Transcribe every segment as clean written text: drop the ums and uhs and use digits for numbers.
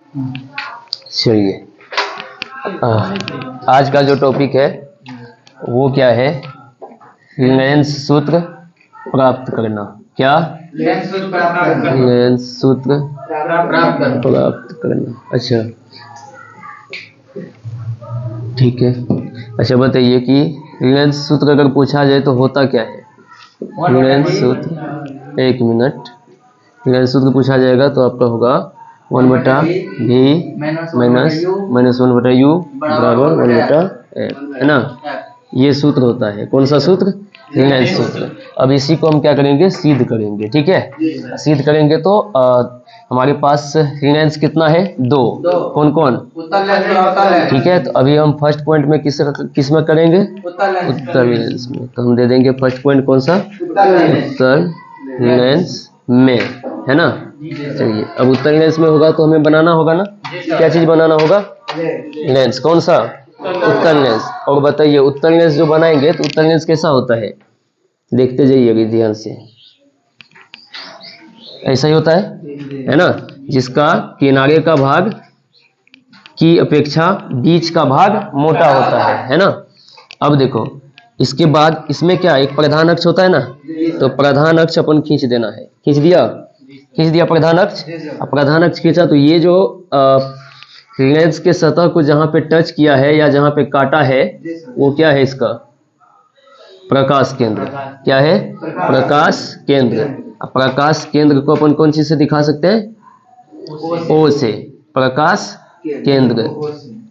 चलिए, आज का जो टॉपिक है वो क्या है? रिलायंस सूत्र प्राप्त करना। क्या? रिलायंस सूत्र प्राप्त करना। अच्छा, ठीक है। अच्छा बताइए कि रिलायंस सूत्र अगर पूछा जाए तो होता क्या है? रिलायंस सूत्र, एक मिनट, रिलायंस सूत्र पूछा जाएगा तो आपका होगा 1/v माइनस 1/u बराबर 1/f, है ना? ये सूत्र होता है। कौन सा सूत्र? रिलायंस सूत्र। अब इसी को हम क्या करेंगे? सिद्ध करेंगे। ठीक है, सिद्ध करेंगे तो हमारे पास रिलायंस कितना है? 2। कौन कौन? ठीक है, तो अभी हम फर्स्ट पॉइंट में किस में करेंगे? उत्तर रिलायंस में। तो हम दे देंगे फर्स्ट पॉइंट कौन सा? उत्तर रिलायंस में, है ना? चलिए, अब उत्तर रिलायंस में होगा तो हमें बनाना होगा ना, क्या चीज बनाना होगा? रिलायंस। कौन सा? उत्तर रिलायंस। और बताइए, उत्तर रिलायंस जो बनाएंगे तो उत्तर रिलायंस कैसा होता है? देखते जाइए ध्यान से। ऐसा ही होता है ना? जिसका किनारे का भाग की अपेक्षा बीच का भाग मोटा होता है ना? अब देखो, इसके बाद इसमें क्या, एक प्रधान अक्ष होता है ना, तो प्रधान अक्ष अपन खींच देना है। खींच दिया प्रधान अक्ष। अब प्रधान अक्ष खींचा तो ये जो रिलायंस के सतह को जहां पे टच किया है या जहां पे काटा है वो क्या है? इसका प्रकाश केंद्र। क्या है? प्रकाश केंद्र। अब प्रकाश केंद्र को अपन कौन चीज से दिखा सकते हैं? ओ से। प्रकाश केंद्र,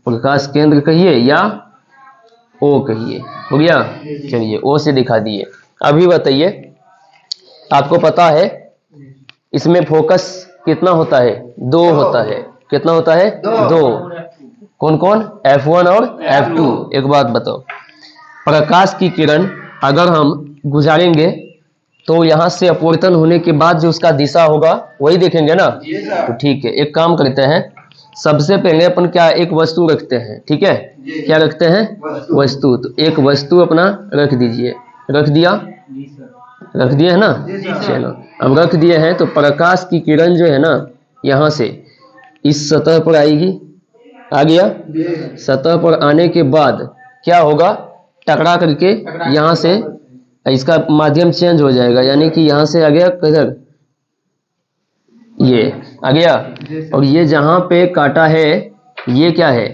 प्रकाश केंद्र कहिए या ओ कहिए, हो गया? चलिए, ओ से दिखा दिए। अभी बताइए, आपको पता है इसमें फोकस कितना होता है? 2 होता है। कितना होता है? 2। कौन कौन? F1 और F2। एक बात बताओ, प्रकाश की किरण अगर हम गुजारेंगे तो यहां से अपवर्तन होने के बाद जो उसका दिशा होगा वही देखेंगे ना? तो ठीक है, एक काम करते हैं, सबसे पहले अपन क्या, एक वस्तु रखते हैं। ठीक है, क्या रखते हैं? वस्तु। तो एक वस्तु अपना रख दीजिए। रख दिया? रख दिए है ना? चलो, अब रख दिए हैं तो प्रकाश की किरण जो है ना, यहां से इस सतह पर आएगी। आ गया? सतह पर आने के बाद क्या होगा? टकरा करके यहां से इसका माध्यम चेंज हो जाएगा, यानी कि यहां से आ गया किधर? ये आ गया। और ये जहां पे काटा है ये क्या है?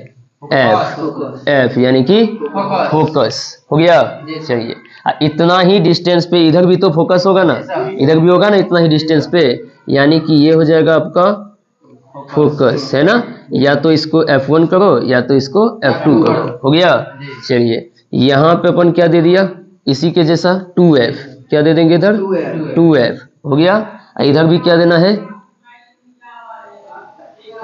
एफ, यानी कि फोकस। हो गया? चलिए, इतना ही डिस्टेंस पे इधर भी तो फोकस होगा ना, इधर भी होगा ना इतना ही डिस्टेंस पे, यानी कि ये हो जाएगा आपका फोकस, है ना? या तो इसको F1 करो या तो इसको F2 करो। हो गया? चलिए, यहाँ पे अपन क्या दे दिया? इसी के जैसा 2F। क्या दे देंगे इधर? 2F। हो गया? इधर भी क्या देना है?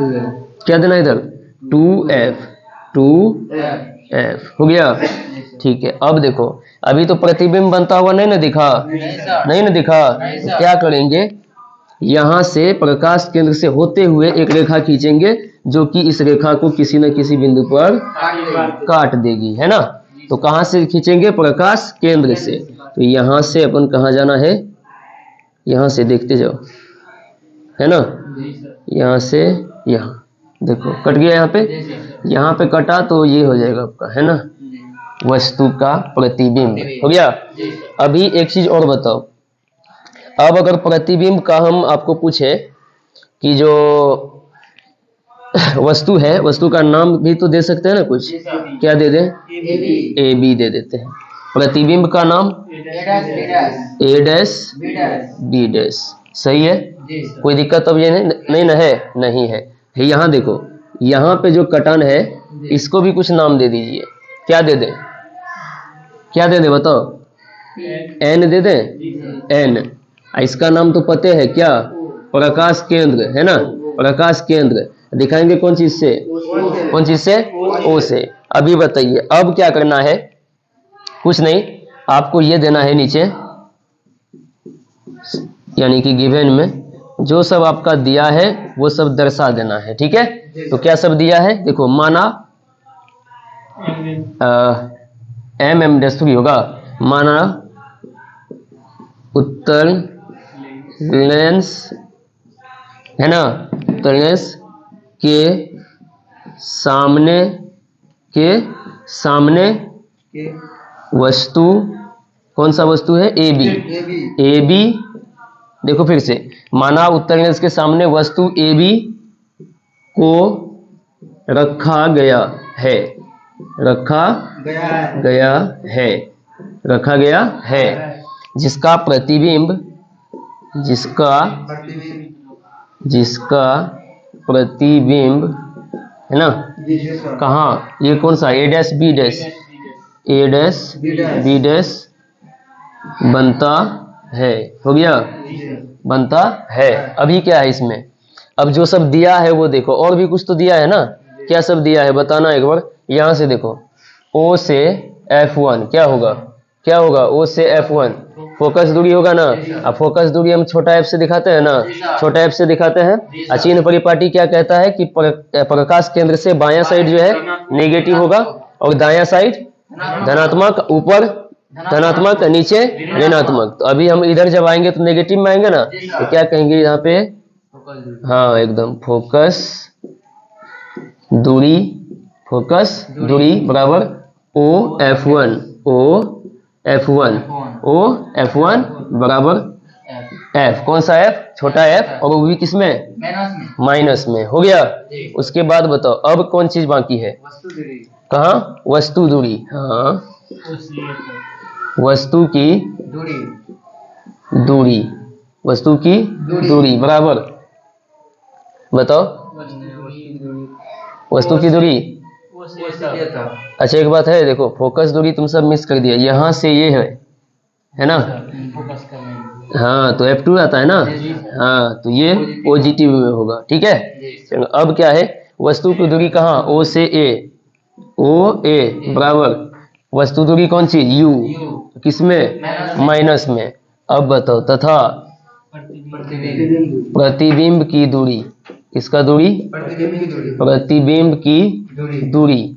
क्या देना है इधर? 2F। 2F। हो गया? ठीक है, अब देखो, अभी तो प्रतिबिंब बनता हुआ नहीं ना दिखा? नहीं ना दिखा? तो क्या करेंगे, यहां से प्रकाश केंद्र से होते हुए एक रेखा खींचेंगे जो कि इस रेखा को किसी न किसी बिंदु पर काट देगी, है ना? तो कहां से खींचेंगे? प्रकाश केंद्र से। तो यहां से अपन कहां जाना है? यहां से देखते जाओ, है ना? यहां से यहां देखो, कट गया यहाँ पे कटा तो ये हो जाएगा आपका, है ना, वस्तु का प्रतिबिंब। हो गया? अभी एक चीज और बताओ, अब अगर प्रतिबिंब का हम आपको पूछे कि जो वस्तु है, वस्तु का नाम भी तो दे सकते हैं ना कुछ? क्या दे दें? ए बी दे देते हैं। प्रतिबिंब का नाम ए डैश बी डैश। सही है? कोई दिक्कत अब ये नहीं ना है? नहीं है। यहाँ देखो, यहाँ पे जो कटन है इसको भी कुछ नाम दे दीजिए। क्या दे दें? क्या दे दें बताओ? एन दे दें? एन। इसका नाम तो पते है, क्या? प्रकाश केंद्र, है ना? प्रकाश केंद्र दिखाएंगे कौन चीज से? कौन चीज से? ओ से। अभी बताइए, अब क्या करना है? कुछ नहीं, आपको ये देना है नीचे, यानी कि गिवन में जो सब आपका दिया है वो सब दर्शा देना है। ठीक है, तो क्या सब दिया है? देखो, माना M3 होगा, माना उत्तर रिलायंस, है ना, उत्तर रिलायंस के सामने वस्तु, कौन सा वस्तु है? A B. ए बी, देखो फिर से, माना उत्तर रेंज के सामने वस्तु ए बी को रखा गया है, रखा गया है, जिसका प्रतिबिंब है ना, कहाँ? ये कौन सा? ए डैश बी डैश बनता है। हो गया? बनता है। अभी क्या है इसमें? अब जो सब दिया है वो देखो, और भी कुछ तो दिया है ना, क्या सब दिया है बताना एक बार। यहां से देखो, O से F1 क्या होगा? O से F1 फोकस दूरी होगा ना। अब फोकस दूरी हम छोटा f से दिखाते हैं ना, छोटा f से दिखाते हैं। चिन्ह परिपाटी क्या कहता है कि प्रकाश केंद्र से बायां साइड जो है नेगेटिव होगा और दायां साइड धनात्मक, ऊपर धनात्मक, नीचे ऋणात्मक। तो अभी हम इधर जब आएंगे तो नेगेटिव में आएंगे ना, तो क्या कहेंगे यहाँ पे? हाँ एकदम, फोकस दूरी बराबर OF1 बराबर F। कौन सा F? छोटा f, और वो भी किसमें? माइनस में। हो गया? उसके बाद बताओ अब कौन चीज बाकी है? कहाँ? वस्तु दूरी। हाँ, वस्तु की दूरी बराबर, बताओ वस्तु की दूरी। अच्छा एक बात है, देखो फोकस दूरी तुम सब मिस कर दिया, यहाँ से ये है ना, हाँ तो F2 आता है ना, हाँ तो ये पॉजिटिव में होगा। ठीक है, चलो अब क्या है? वस्तु की दूरी कहाँ? O से A बराबर वस्तु दूरी कौन सी? U, किसमें? माइनस में। अब बताओ तथा प्रतिबिंब की दूरी, किसका दूरी? प्रतिबिंब की दूरी।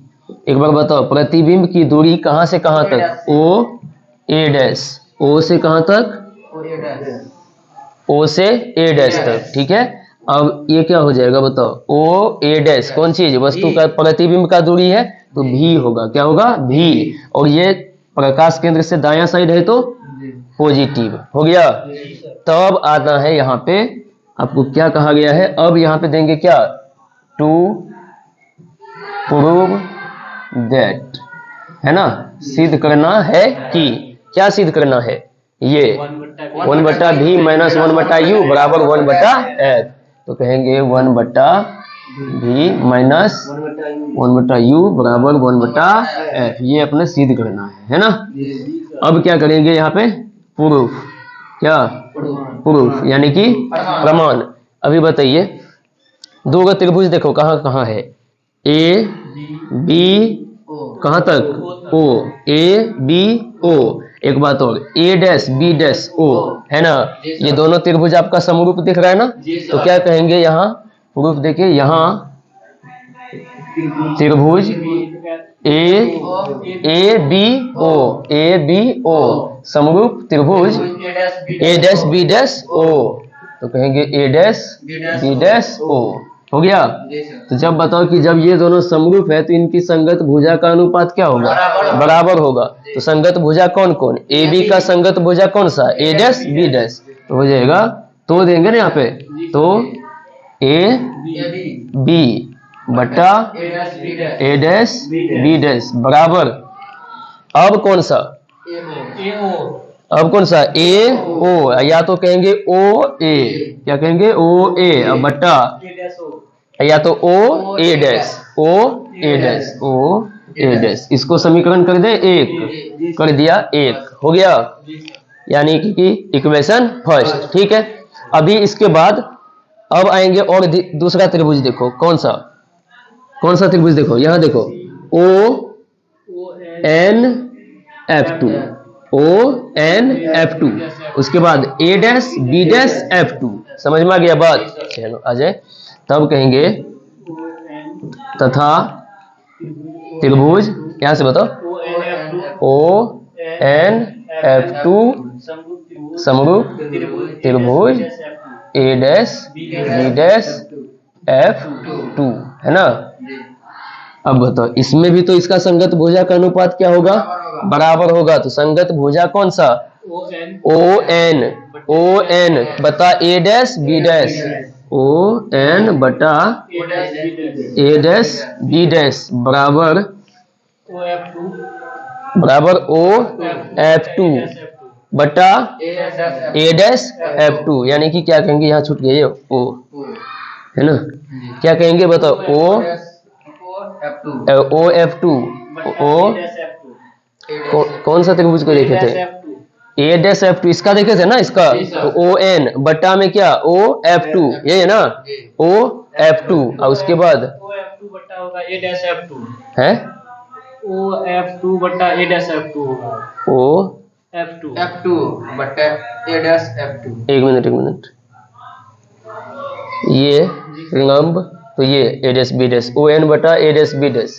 एक बार बताओ, प्रतिबिंब की दूरी कहां से कहां तक? A डैश, O से कहां तक? O से A डैश तक। ठीक है, अब ये क्या हो जाएगा बताओ? OA डैश कौन चीज? वस्तु का प्रतिबिंब का दूरी है तो V होगा। क्या होगा? V। और ये प्रकाश केंद्र से दायां साइड है तो पॉजिटिव। हो गया? तब आता है यहाँ पे, आपको क्या कहा गया है? अब यहाँ पे देंगे क्या? टू प्रूव दैट, है ना, सिद्ध करना है कि, क्या सिद्ध करना है? ये 1/V माइनस 1/U बराबर 1/F। तो कहेंगे 1/V माइनस 1/U बराबर 1/F। ये अपने सिद्ध करना है ना। अब क्या करेंगे यहाँ पे? प्रूफ। क्या? प्रूफ यानी कि प्रमाण। अभी बताइए, दो का त्रिभुज देखो कहाँ कहाँ है? A B कहाँ तक? O, A B O। एक बात और, A dash B dash O, है ना, ये दोनों त्रिभुज आपका समरूप दिख रहा है ना। तो क्या कहेंगे यहाँ? प्रूफ देखिए, यहाँ त्रिभुज A B O समरूप त्रिभुज A dash B dash O। तो कहेंगे A dash B dash O। हो गया? तो जब बताओ कि जब ये दोनों समरूप है तो इनकी संगत भुजा का अनुपात क्या होगा? बराबर होगा। तो संगत भुजा कौन कौन? ए बी का संगत भुजा कौन सा? A dash B dash. तो हो जाएगा, तो देंगे ना यहाँ पे, तो A B बटा A डैश B डैश बराबर, अब कौन सा? अब कौन सा? A O, या तो कहेंगे O A, क्या कहेंगे? O A, अब बटा, या तो O A dash, O A dash, O A dash. इसको समीकरण कर दे एक, कर दिया एक। हो गया? यानी कि इक्वेशन फर्स्ट। ठीक है, अभी इसके बाद अब आएंगे और दूसरा त्रिभुज देखो, कौन सा त्रिभुज देखो, यहां देखो, ONF2, ONF2। उसके बाद A dash B dash F2। समझ में आ गया बात? चलो आ जाए, तब कहेंगे तथा त्रिभुज, यहां से बताओ, ONF2 समरूप त्रिभुज A dash B dash F2 है ना। अब बताओ इसमें भी तो इसका संगत भुजा का अनुपात क्या होगा, बराबर होगा। तो संगत भुजा कौन सा, ON बटा A dash B dash, ON बटा A डैश B डैश बराबर OF2 बटा A डैश F2, यानी कि क्या कहेंगे, यहाँ छूट गई O है ना, क्या कहेंगे बताओ, OF2 कौन सा त्रिभुज को देखे थे, A डैश F2 इसका देखे थे ना, इसका तो ON बटा में क्या OF2, ये है ना OF2, और उसके बाद OF2 बटा होगा A डैश F2 है, OF2 बटा A डैश F2 होगा, F2 बटा A डैश F2। एक मिनट, ये लंब, तो ये A dash B dash, ON बटा A डैश B डैश,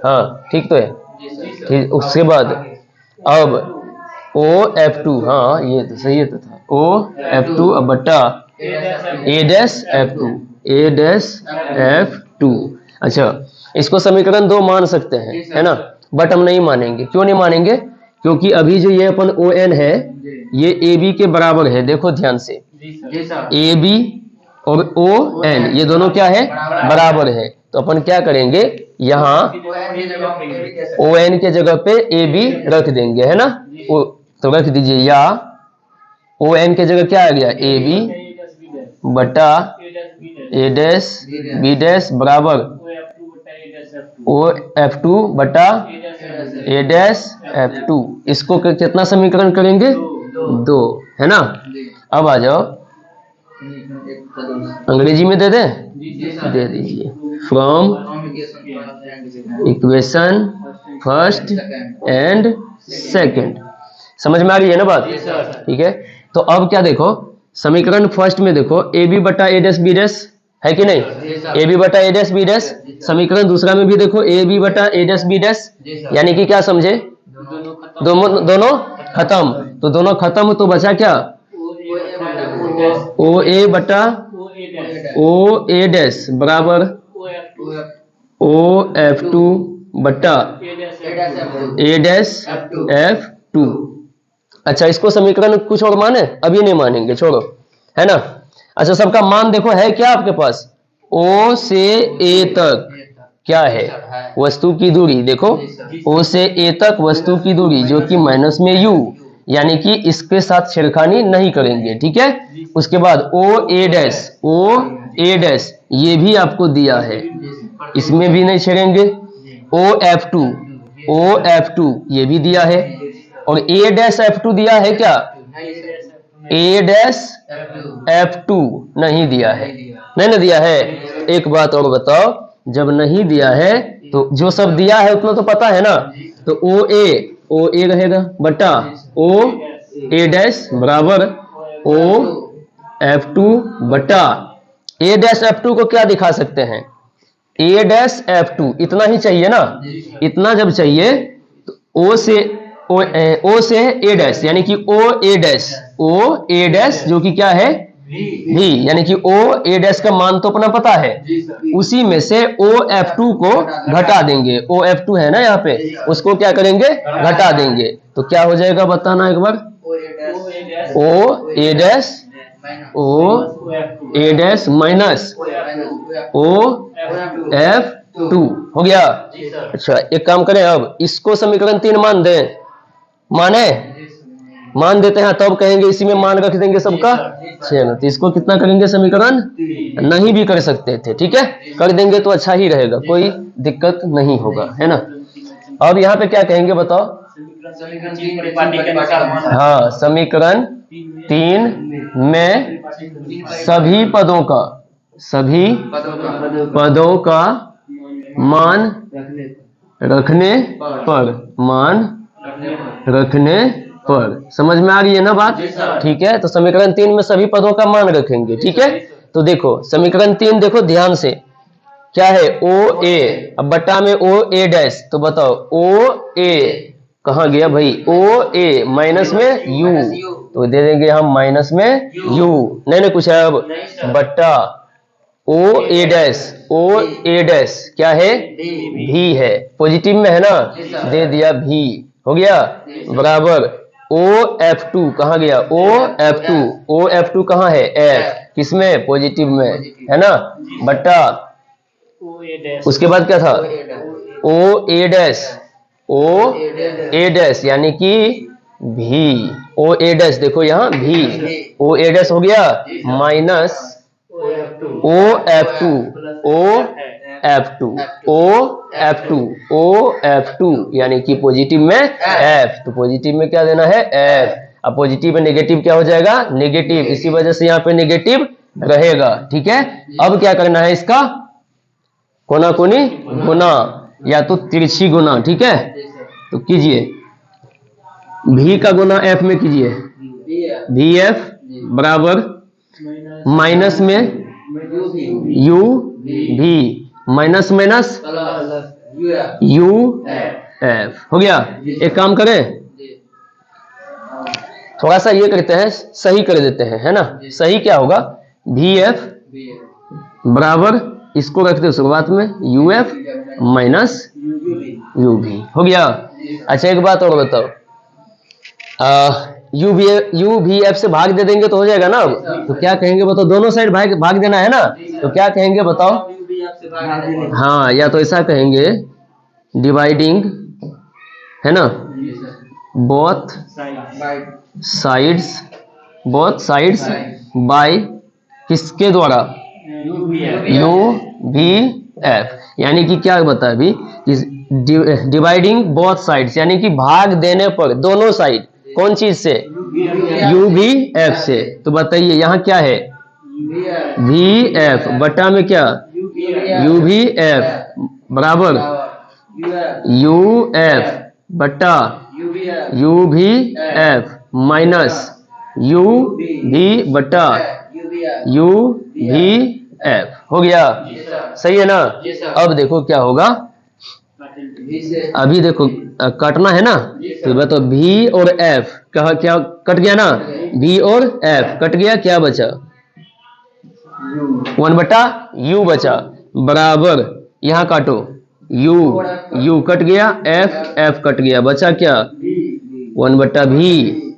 हाँ ठीक तो है। ठीक, उसके बाद अब OF2, हाँ ये तो सही है, तो था OF2 अब बटा A डैश F2। अच्छा, इसको समीकरण 2 मान सकते हैं, है ना, बट हम नहीं मानेंगे। क्यों नहीं मानेंगे, क्योंकि अभी जो ये अपन ON है ये AB के बराबर है। देखो ध्यान से, AB और ON ये दोनों क्या है, बराबर है। तो अपन क्या करेंगे, यहाँ ON के जगह पे AB रख देंगे, है ना। तो रख दीजिए, या ON के जगह क्या आ गया, AB बटा A डैश B डैश बराबर OF2 बटा A डैश F2। इसको कितना समीकरण करेंगे, 2, है ना। अब आ जाओ, अंग्रेजी में दे दे दीजिए, from equation first and second. समझ में आ गई है ना बात, ठीक है। तो अब क्या देखो, समीकरण फर्स्ट में देखो AB बटा A डैश B डैश है कि नहीं, AB बटा A डैश B डैश। समीकरण दूसरा में भी देखो AB बटा A डैश B डैश, यानी कि क्या समझे, दोनों खत्म। तो दोनों खत्म, तो बचा क्या, OA बटा OA डैश बराबर OF2 बटा A डैश F2। अच्छा, इसको समीकरण कुछ और माने, अभी नहीं मानेंगे, छोड़ो, है ना। अच्छा, सबका मान देखो है क्या आपके पास, O से A तक क्या है, वस्तु की दूरी। देखो O से A तक वस्तु की दूरी जो कि माइनस में U, यानी कि इसके साथ छेड़खानी नहीं करेंगे, ठीक है। उसके बाद OA डैश ये भी आपको दिया है, इसमें भी नहीं छेड़ेंगे। OF2 ये भी दिया है, और A डैश F2 दिया है क्या, A डैश F2 नहीं दिया है, नहीं ना दिया है। एक बात और बताओ, जब नहीं दिया है तो जो सब दिया है उतना तो पता है ना। तो OA रहेगा बटा OA डैश बराबर OF2 बटा A डैश F2 को क्या दिखा सकते हैं, A डैश F2, इतना ही चाहिए ना। इतना जब चाहिए तो O से A डैश, यानी कि OA डैश जो कि क्या है V, यानी कि OA डैश का मान तो अपना पता है, उसी में से OF2 को घटा देंगे। OF2 है ना यहाँ पे, उसको क्या करेंगे, घटा देंगे। तो क्या हो जाएगा बताना एक बार, OA डैश माइनस OF2 हो गया। अच्छा, एक काम करें, अब इसको समीकरण 3 मान देते हैं, तब कहेंगे इसी में मान रख देंगे सबका 6। तो इसको कितना करेंगे समीकरण, नहीं भी कर सकते थे, ठीक है, कर देंगे तो अच्छा ही रहेगा, कोई दिक्कत नहीं होगा, है ना। अब यहाँ पे क्या कहेंगे बताओ, हाँ, समीकरण 3 में सभी पदों का मान रखने पर, समझ में आ रही है ना बात, ठीक है। तो समीकरण 3 में सभी पदों का मान रखेंगे, ठीक है। तो देखो समीकरण 3 देखो ध्यान से, क्या है OA, अब बटा में OA डैश, तो बताओ OA कहाँ गया भाई, OA माइनस में U, तो दे देंगे हम माइनस में U, नहीं कुछ है। अब बटा ओ ए डैश क्या है? भी है, पॉजिटिव में है ना, दे दिया भी, हो गया बराबर ओ F2 कहाँ गया? ओ F2 कहाँ है? F किसमें? पॉजिटिव में, है ना, बट्टा ओ ए डैश उसके बाद क्या था? ओ ए डैश यानी कि भी, ओ ए डैश देखो यहाँ भी, ओ ए डैश हो गया माइनस ओ एफ टू यानी कि पॉजिटिव में एफ, तो पॉजिटिव में क्या देना है? एफ। अब पॉजिटिव में नेगेटिव क्या हो जाएगा? नेगेटिव, इसी वजह से यहाँ पे नेगेटिव रहेगा, ठीक है। अब क्या करना है इसका? कोना कोनी गुना या तो तिरछी गुना, ठीक है। तो कीजिए, भी का गुना एफ में कीजिए, भी एफ बराबर माइनस में यू भी, माइनस माइनस यू एफ, हो गया। एक काम करें, थोड़ा सा ये करते हैं, सही कर देते हैं, है ना। सही क्या होगा? भी एफ बराबर इसको रखते हैं शुरुआत में यू एफ माइनस यू भी, हो गया। अच्छा एक बात और बताओ, यू भी एफ से भाग दे देंगे तो हो जाएगा ना। अब तो क्या कहेंगे बताओ? दोनों साइड भाग देना है ना, तो क्या कहेंगे बताओ? हाँ, या तो ऐसा कहेंगे डिवाइडिंग, है ना, बोथ साइड्स बाय किसके द्वारा? यू भी एफ, यानी कि क्या बता अभी? डिवाइडिंग बोथ साइड्स यानी कि भाग देने पर दोनों साइड, कौन चीज से? यू भी एफ से। तो बताइए यहाँ क्या है? भी एफ बटा में क्या? यू भी एफ बराबर यू एफ बटा यू भी एफ माइनस यू भी बटा यू भी एफ, हो गया। सही है ना। अब देखो क्या होगा, अभी देखो काटना है ना, तो बताओ भी और एफ कहा क्या कट गया ना, भी और एफ कट गया, क्या बचा? 1 बटा यू बचा बराबर, यहाँ काटो यू कट गया, एफ कट गया, बचा क्या? 1 बटा भी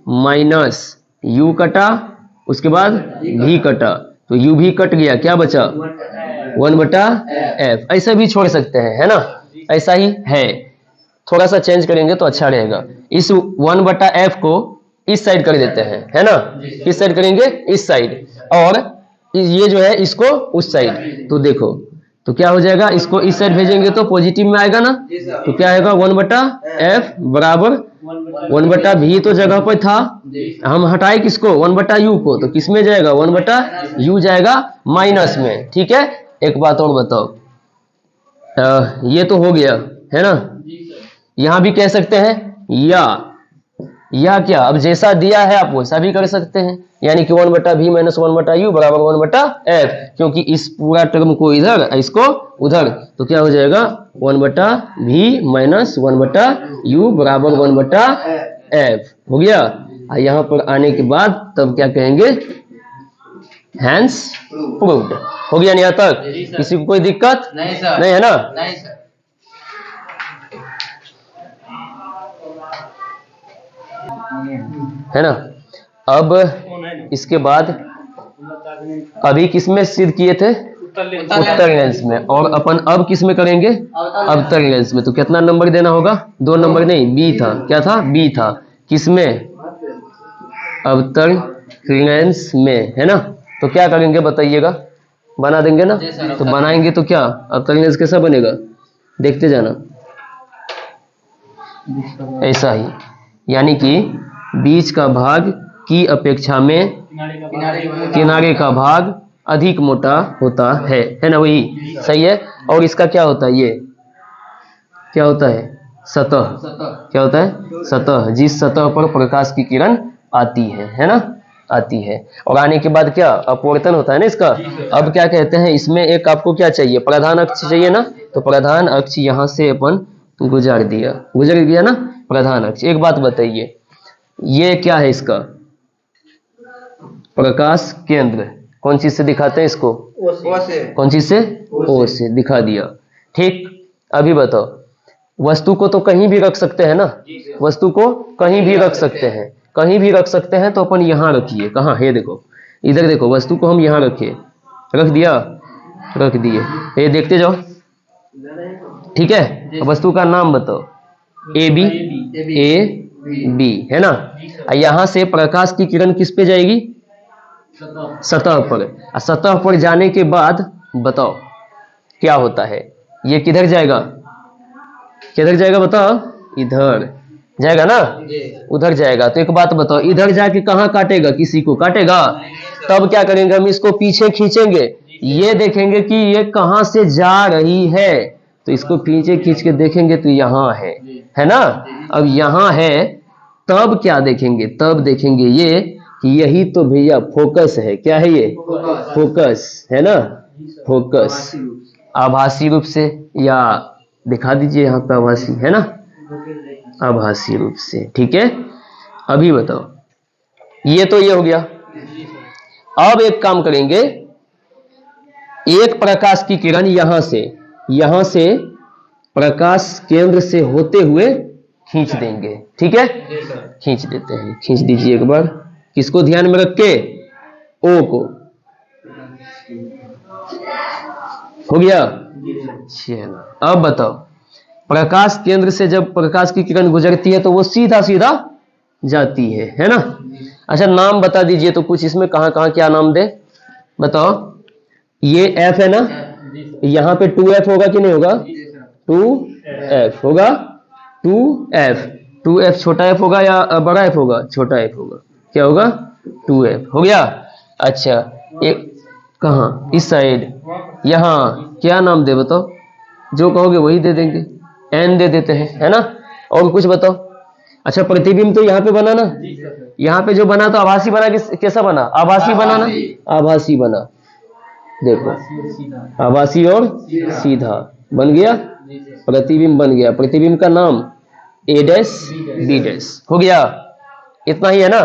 माइनस यू कटा, उसके बाद भी कटा, तो यू भी कट गया, क्या बचा? 1 बटा एफ। ऐसा भी छोड़ सकते हैं, है ना, ऐसा ही है, थोड़ा सा चेंज करेंगे तो अच्छा रहेगा। इस 1 बटा एफ को इस साइड कर देते हैं, है ना, किस साइड करेंगे? इस साइड, और ये जो है इसको उस साइड। तो देखो तो क्या हो जाएगा, इसको इस साइड भेजेंगे तो पॉजिटिव में आएगा ना, तो क्या आएगा? 1 बटा एफ बराबर 1 बटा भी तो जगह पर था, हम हटाए किसको? 1 बटा यू को, तो किस में जाएगा? 1 बटा यू जाएगा माइनस में, ठीक है। एक बात और बताओ, ये तो हो गया, है ना, यहां भी कह सकते हैं या क्या, अब जैसा दिया है आप वैसा भी कर सकते हैं, यानी कि 1 बटा भी माइनस 1 बटा यू बराबर 1 बटा एफ, क्योंकि इस पूरा टर्म को इधर इसको उधर, तो क्या हो जाएगा? 1 बटा भी माइनस 1 बटा यू बराबर 1 बटा एफ, हो गया। यहाँ पर आने के बाद तब क्या कहेंगे? हैंस प्रूव्ड, हो गया। यहाँ तक किसी को कोई दिक्कत नहीं है ना? नहीं सर। है ना। अब इसके बाद अभी किसमें सिद्ध किए थे? उत्तर लेंस में, और अपन अब किस में करेंगे? अवतर लेंस में। तो कितना नंबर देना होगा? 2 नंबर नहीं, बी था, क्या था? बी था, किसमें? अवतर लेंस में, है ना। तो क्या करेंगे बताइएगा? बना देंगे ना, तो बनाएंगे तो क्या अवतर लेंस कैसा बनेगा? देखते जाना, ऐसा ही, यानी कि बीच का भाग की अपेक्षा में किनारे का भाग अधिक मोटा होता है ना, वही सही है। और इसका क्या होता है? ये क्या होता है? सतह। क्या होता है? सतह, जिस सतह पर प्रकाश की किरण आती है ना, आती है। और आने के बाद क्या अपवर्तन होता है ना इसका। अब क्या कहते हैं, इसमें एक आपको क्या चाहिए? प्रधान अक्ष चाहिए ना, तो प्रधान अक्ष यहाँ से अपन गुजर गया ना प्रधान अक्ष। एक बात बताइए, ये क्या है? इसका प्रकाश केंद्र, कौन चीज से दिखाते हैं इसको? ओ से कौन चीज से? ओ से दिखा दिया। ठीक, अभी बताओ, वस्तु को तो कहीं भी रख सकते हैं ना, वस्तु को कहीं भी रख सकते हैं, कहीं भी रख सकते हैं, तो अपन यहाँ रखिए। कहाँ है? देखो इधर देखो, वस्तु को हम यहाँ रखिए, रख दिया, रख दिए, ये देखते जाओ। ठीक है, अब वस्तु का नाम बताओ, ए बी, ए बी, है ना। यहाँ से प्रकाश की किरण किस पे जाएगी? सतह पर। सतह पर जाने के बाद बताओ क्या होता है? ये किधर जाएगा? किधर जाएगा बताओ? इधर जाएगा ना, उधर जाएगा। तो एक बात बताओ, इधर जाके कहाँ काटेगा? किसी को काटेगा? तब क्या करेंगे हम? इसको पीछे खींचेंगे, ये देखेंगे कि ये कहाँ से जा रही है, तो इसको पीछे खींच के देखेंगे तो यहाँ है ना। अब यहाँ है, तब क्या देखेंगे? तब देखेंगे ये कि यही तो भैया फोकस है। क्या है ये? फोकस है ना, फोकस। आभासी रूप से, या दिखा दीजिए यहाँ पे, आभासी है ना, आभासी रूप से। ठीक है, अभी बताओ, ये तो ये हो गया। अब एक काम करेंगे, एक प्रकाश की किरण यहां से प्रकाश केंद्र से होते हुए खींच देंगे। ठीक है, खींच देते हैं, खींच दीजिए एक बार। किसको ध्यान में रख के? ओ को। हो गया? चलो अब बताओ, प्रकाश केंद्र से जब प्रकाश की किरण गुजरती है तो वो सीधा सीधा जाती है ना। अच्छा, नाम बता दीजिए तो कुछ इसमें, कहाँ कहाँ क्या नाम दे बताओ। ये एफ है ना, यहाँ पे 2f होगा कि नहीं होगा? 2f होगा, 2f छोटा f होगा या बड़ा f होगा? छोटा f होगा। क्या होगा? 2f हो गया। अच्छा, एक कहाँ? इस साइड, यहाँ क्या नाम दे बताओ? जो कहोगे वही दे देंगे, n दे देते हैं, है ना। और कुछ बताओ। अच्छा, प्रतिबिंब तो यहाँ पे बना ना, यहाँ पे जो बना तो आभासी बना, कैसा बना? आभासी बना ना, आभासी बना। देखो, आभासी और सीधा बन गया, प्रतिबिंब बन गया। प्रतिबिंब का नाम ए डैश बी डैश हो गया। इतना ही है ना।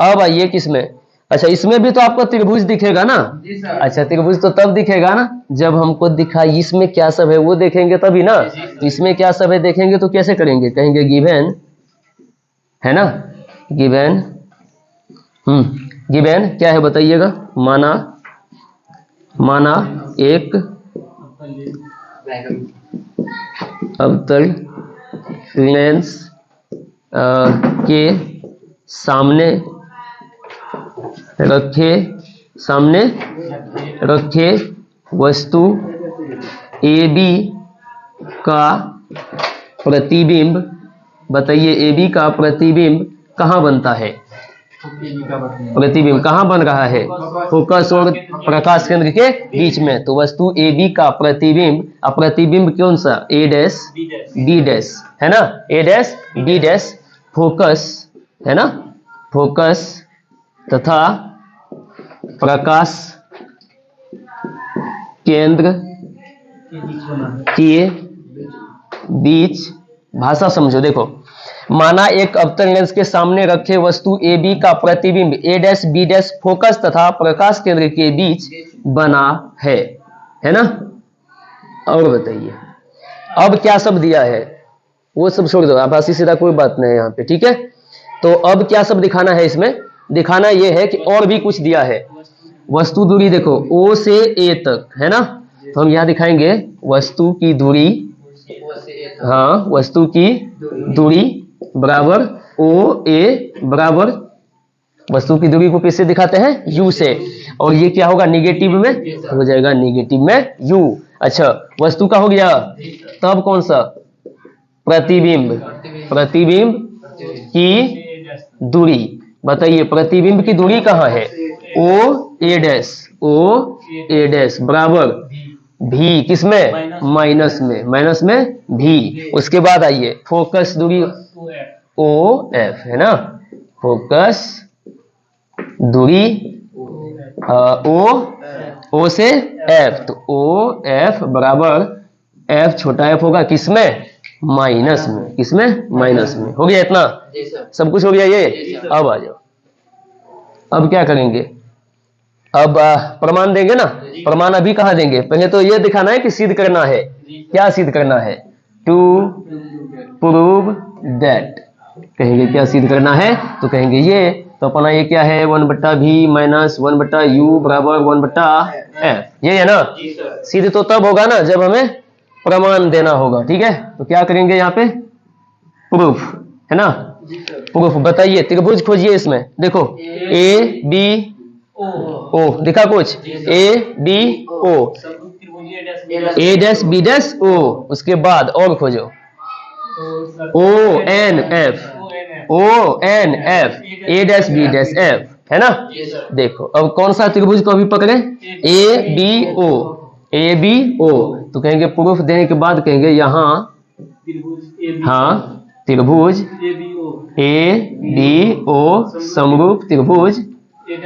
अब आइए किसमें? अच्छा, इसमें भी तो आपको त्रिभुज दिखेगा ना। अच्छा, त्रिभुज तो तब दिखेगा ना जब हमको दिखाई इसमें क्या सब है वो देखेंगे तभी ना। तो इसमें क्या सब है देखेंगे तो कैसे करेंगे? कहेंगे गिवन, है ना, गिवन। गिवन क्या है बताइएगा? माना एक अवतल लेंस के सामने रखे वस्तु ए बी का प्रतिबिंब, बताइए ए बी का प्रतिबिंब कहाँ बनता है? प्रतिबिंब कहाँ बन रहा है? फोकस और प्रकाश केंद्र के बीच में। तो वस्तु ए बी का प्रतिबिंब, प्रतिबिंब कौन सा? ए डैश बी डैश, है ना, A dash B dash. Focus है ना, फोकस तथा प्रकाश केंद्र के बीच। भाषा समझो, देखो, माना एक अवतल लेंस के सामने रखे वस्तु ए बी का प्रतिबिंब ए डैश बी डैश फोकस तथा प्रकाश केंद्र के बीच बना है ना। और बताइए अब क्या सब दिया है? वो सब छोड़ दो, आभासी सीधा कोई बात नहीं है यहाँ पे। ठीक है, तो अब क्या सब दिखाना है इसमें? दिखाना यह है कि और भी कुछ दिया है। वस्तु दूरी देखो, ओ से ए तक, है ना। तो हम यहाँ दिखाएंगे वस्तु की दूरी, हाँ, वस्तु की दूरी बराबर ओ ए बराबर, वस्तु की दूरी को किससे दिखाते हैं? यू से। और ये क्या होगा? निगेटिव में हो जाएगा, निगेटिव में यू। अच्छा, वस्तु का हो गया। तब कौन सा? प्रतिबिंब, प्रतिबिंब की दूरी बताइए। प्रतिबिंब की दूरी कहाँ है? ओ A dash, O A dash बराबर भी, किसमें? माइनस में, माइनस में भी। उसके बाद आइए फोकस दूरी ओ एफ, है ना, फोकस दूरी ओ से एफ। तो ओ एफ बराबर एफ छोटा एफ होगा किसमें? माइनस में, किसमें? माइनस में। हो गया इतना, सब कुछ हो गया ये। अब आ जाओ, अब क्या करेंगे? अब प्रमाण देंगे ना, प्रमाण अभी कहाँ देंगे, पहले तो ये दिखाना है कि सिद्ध करना है। क्या सिद्ध करना है, टू प्रूव दैट, कहेंगे क्या सिद्ध करना है, तो कहेंगे ये, तो अपना ये क्या है 1/v माइनस 1/u बराबर 1/f, ये है ना। सिद्ध तो तब होगा ना जब हमें प्रमाण देना होगा, ठीक है। तो क्या करेंगे यहाँ पे, प्रूफ, है ना। प्रूफ बताइए, त्रिभुज खोजिए इसमें, देखो ए बी ओ, दिखा कुछ, A B O, A dash B dash O, उसके बाद और खोजो O N F, O N F, A dash B dash F, है ना। देखो अब कौन सा त्रिभुज को अभी पकड़े, ए बी ओ, ए बी ओ, तो कहेंगे प्रूफ देने के बाद कहेंगे यहाँ, हाँ त्रिभुज ए बी ओ समरूप त्रिभुज A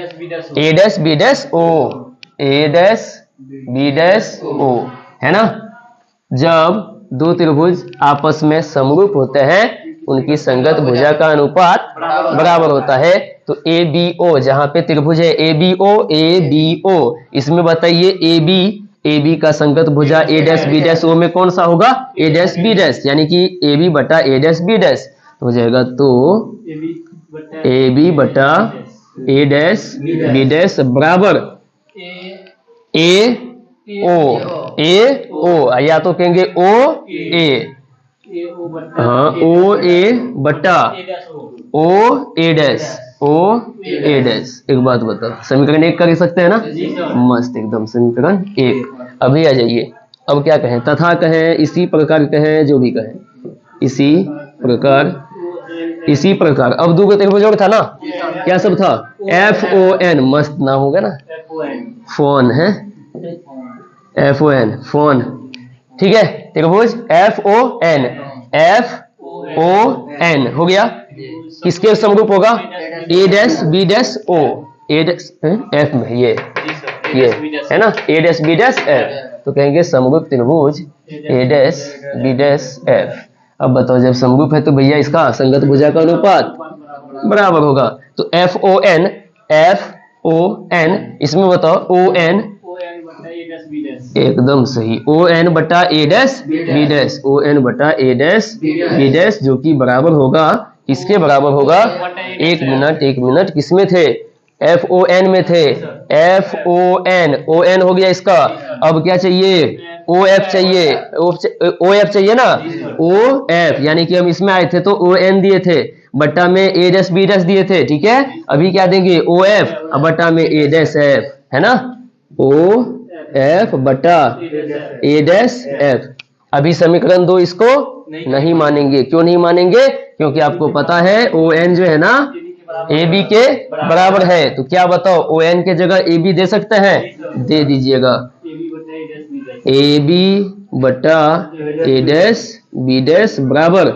dash B dash O, A dash B dash ओ, है ना। जब दो त्रिभुज आपस में समरूप होते हैं उनकी संगत भुजा का अनुपात बराबर होता है। तो ए बी ओ, जहां पे त्रिभुज है ए बी ओ, इसमें बताइए ए बी का संगत भुजा ए डैश बी डैश ओ में कौन सा होगा, ए डैश बी डैश, यानी कि ए बी बटा ए डैश बी डैश हो जाएगा। तो ए बी बटा ए डैश बी डैश बराबर ए ओ, या तो कहेंगे ओ ए, हाँ ओ ए बटा ओ A dash, O A dash. एक बात बताओ, समीकरण 1 कर सकते हैं ना, मस्त एकदम समीकरण 1। अभी आ जाइए, अब क्या कहें, तथा कहें, इसी प्रकार कहें, जो भी कहें, इसी प्रकार। अब दो त्रिभुज और था ना, क्या सब था, एफ ओ एन, मस्त नाम होगा ना, फोन है, एफ ओ एन फोन, ठीक है। त्रिभुज F O N, F O N हो गया, किसके समरूप होगा, A dash B dash O, A dash F में ये है ना, A dash B dash F, तो कहेंगे समरूप त्रिभुज A dash B dash F. अब बताओ जब समरूप है तो भैया इसका संगत भुजा का अनुपात बराबर होगा। तो एफ ओ एन, इसमें बताओ ओ एन, एकदम सही, ओ एन बटा A dash B dash, O N बटा ए डैश बी डैश, जो कि बराबर होगा, किसके बराबर होगा, एक मिनट किसमें थे, एफ ओ एन में थे, एफ ओ एन हो गया इसका। अब क्या चाहिए, ओ एफ चाहिए, ओ एफ चाहिए ना, ओ एफ, यानी कि हम इसमें आए थे तो ओ एन दिए थे, बट्टा में ए डैश बी डैश दिए थे, ठीक है। अभी क्या देंगे, ओ एफ, अब बट्टा में ए डैश एफ, है ना, ओ एफ बटा ए डैश एफ। अभी समीकरण 2 इसको नहीं मानेंगे, क्यों नहीं मानेंगे, क्योंकि आपको पता है ओ एन जो है ना ए बी के बराबर है। तो क्या बताओ, ओ एन के जगह ए बी दे सकते हैं, दे दीजिएगा, ए बी बटा ए डैश बी डैश बराबर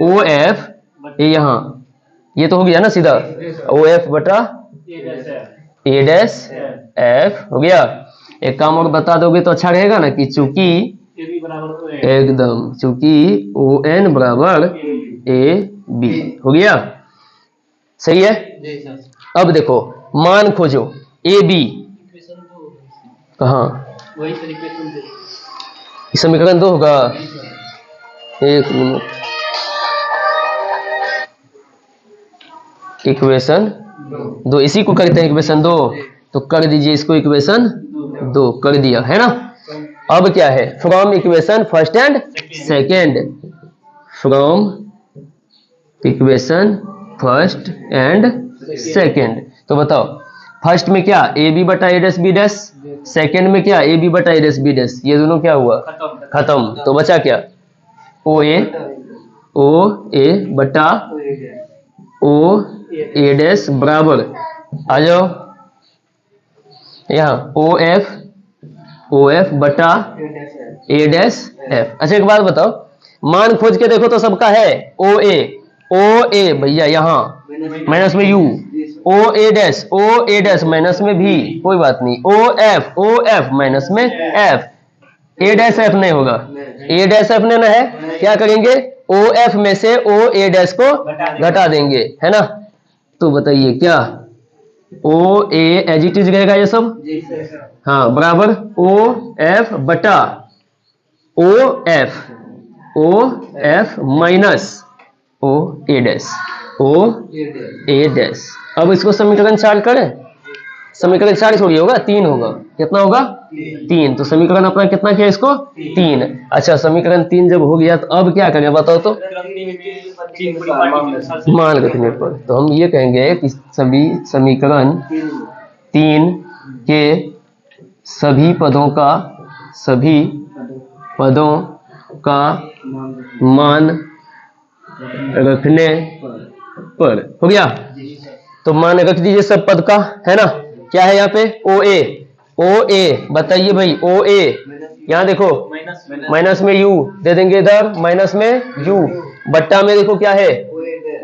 ओ एफ, यहाँ ये तो हो गया ना सीधा, ओ एफ बटा ए डैश एफ हो गया। एक काम और बता दोगे तो अच्छा रहेगा ना, कि चूंकि एकदम, चूंकि ओ एन बराबर ए बी हो गया, सही है। अब देखो मान खोजो ए बी, कहाँ, समीकरण 2 होगा, एक मिनट, इक्वेशन 2, इसी को करते हैं इक्वेशन 2, तो कर दीजिए इसको इक्वेशन 2 कर दिया, है ना। अब क्या है, from equation first and second, from equation first and second. तो बताओ फर्स्ट में क्या, ए बी बटा A dash B dash, second में क्या, ए बी बटा ए डैश बी डैश, ये दोनों क्या हुआ, खत्म। तो बचा क्या, ओ ए बटा ओ ए डैश बराबर, आ जाओ यहाँ ओ एफ बटा ए डैश एफ। अच्छा एक बात बताओ, मान खोज के देखो तो सबका है ओ ए भैया, यहाँ माइनस में U, O A dash minus में भी, कोई बात नहीं, ओ एफ माइनस में एफ, ए डैश एफ नहीं होगा, ए डैश एफ नहीं ना है, क्या करेंगे, ओ एफ में से ओ ए डैश को घटा देंगे, है ना। तो बताइए क्या, ओ ए एज इट इज रहेगा ये सब, जी सर। हाँ, बराबर ओ एफ बटा ओ F minus O A dash, O A dash. अब इसको समीकरण 4 करें, समीकरण 4 थोड़ी होगा, 3 होगा। कितना होगा? 3। तो समीकरण अपना कितना किया इसको? 3। अच्छा, समीकरण 3 जब हो गया तो अब क्या करें बताओ तो? मान रखने पर तो हम ये कहेंगे कि सभी समीकरण 3 के सभी पदों का मान रखने पर हो गया। तो मान रख दीजिए सब पद का, है ना। क्या है यहाँ पे? ओ ए बताइए भाई, ओ ए यहाँ देखो माइनस में यू दे देंगे, इधर माइनस में यू, बट्टा में देखो क्या है?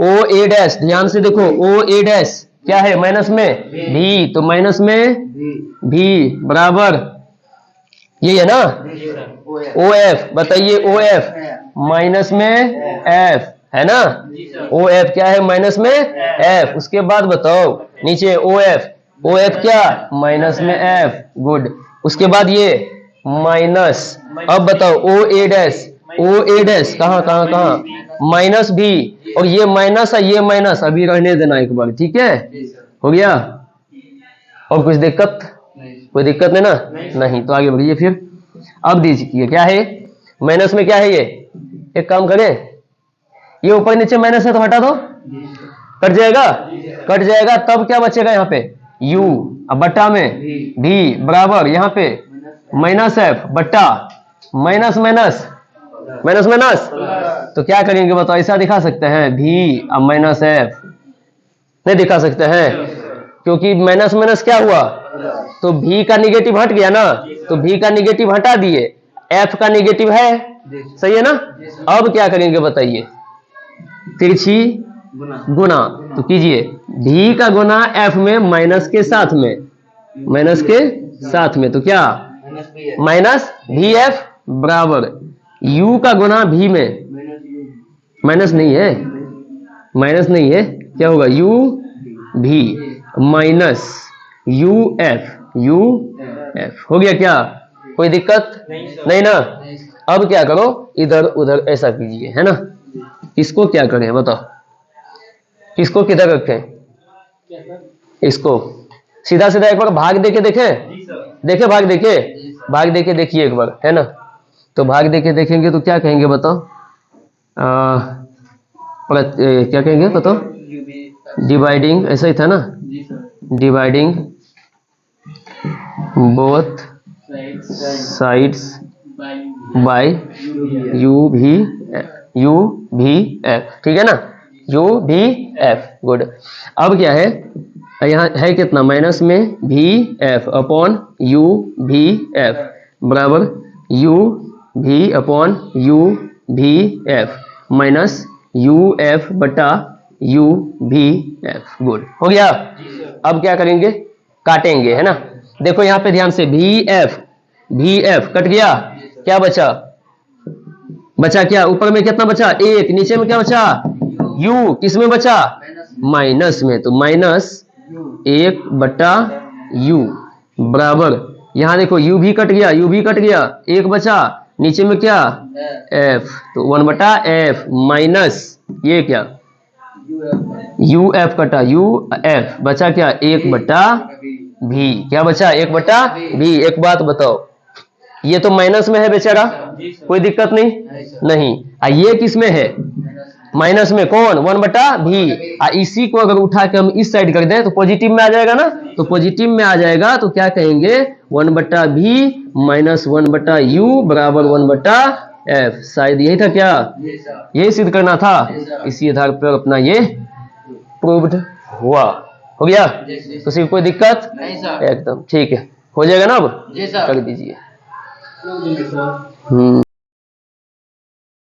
ओ ए डैश। ध्यान से देखो, ओ ए डैश क्या है? माइनस में भी, तो माइनस में भी बराबर ये है ना, ओ एफ। बताइए ओ एफ माइनस में एफ, है ना। ओ एफ क्या है? माइनस में एफ। उसके बाद बताओ नीचे ओ एफ क्या? माइनस में एफ, गुड। उसके बाद ये माइनस, अब बताओ ओ ए डैश कहाँ? माइनस भी, और ये माइनस है, ये माइनस अभी रहने देना एक बार, ठीक है? हो गया। और कुछ दिक्कत? कोई दिक्कत नहीं ना? नहीं। तो आगे बढ़िए फिर। अब दीजिए क्या है? माइनस में क्या है? ये एक काम करें, ये ऊपर नीचे माइनस है तो हटा दो, कट जाएगा। तब क्या बचेगा यहाँ पे? u, अब बट्टा में भी बराबर यहाँ पे माइनस एफ बट्टा माइनस तो क्या करेंगे बताओ? ऐसा दिखा सकते हैं भी अब माइनस एफ? नहीं दिखा सकते हैं, क्योंकि माइनस क्या हुआ? तो भी का निगेटिव हट गया ना, तो भी का निगेटिव हटा दिए, एफ का निगेटिव है, सही है ना। अब क्या करेंगे बताइए? तिरछी गुना। तो कीजिए भी का गुना एफ में माइनस के साथ में, तो क्या? माइनस भी एफ बराबर यू का गुना भी में, माइनस नहीं है, क्या होगा? यू भी माइनस यू एफ हो गया। क्या कोई दिक्कत नहीं ना? अब क्या करो, इधर उधर ऐसा कीजिए, है ना। इसको क्या करें बताओ? इसको किधर रखें? इसको सीधा एक बार भाग देके देखिए एक बार, है ना। तो भाग देके देखेंगे तो क्या कहेंगे बताओ? क्या कहेंगे बताओ? डिवाइडिंग, ऐसा ही था ना, dividing both sides by you भी एफ, ठीक है ना, यू भी एफ, गुड। अब क्या है? यहाँ है कितना? माइनस में भी एफ अपॉन यू भी एफ बराबर यू भी अपॉन यू भी एफ माइनस यू एफ बटा यू भी एफ, गुड। हो गया। अब क्या करेंगे? काटेंगे, है ना। देखो यहाँ पे ध्यान से, भी एफ कट गया, क्या बचा क्या? ऊपर में कितना बचा? 1। नीचे में क्या बचा? u। किस में बचा? माइनस में, तो माइनस 1 बटा u बराबर यहाँ देखो u भी कट गया, 1 बचा, नीचे में क्या? f, तो 1 बटा f माइनस ये क्या? uf कटा uf बचा क्या? 1 बटा भी, क्या बचा? 1 बटा भी। एक बात बताओ, ये तो माइनस में है बेचारा, कोई दिक्कत नहीं। ये किस में है? माइनस में। कौन? 1 बटा भी। इसी को अगर उठा के हम इस साइड कर दें तो पॉजिटिव में आ जाएगा ना, तो पॉजिटिव में आ जाएगा तो क्या कहेंगे? 1 बटा भी माइनस 1 बटा यू बराबर 1 बटा एफ। शायद यही था क्या? यही सिद्ध करना था। इसी आधार पर अपना ये प्रूव्ड हुआ। हो गया। तो सिर्फ कोई दिक्कत एकदम ठीक है, हो जाएगा ना। अब कर दीजिए।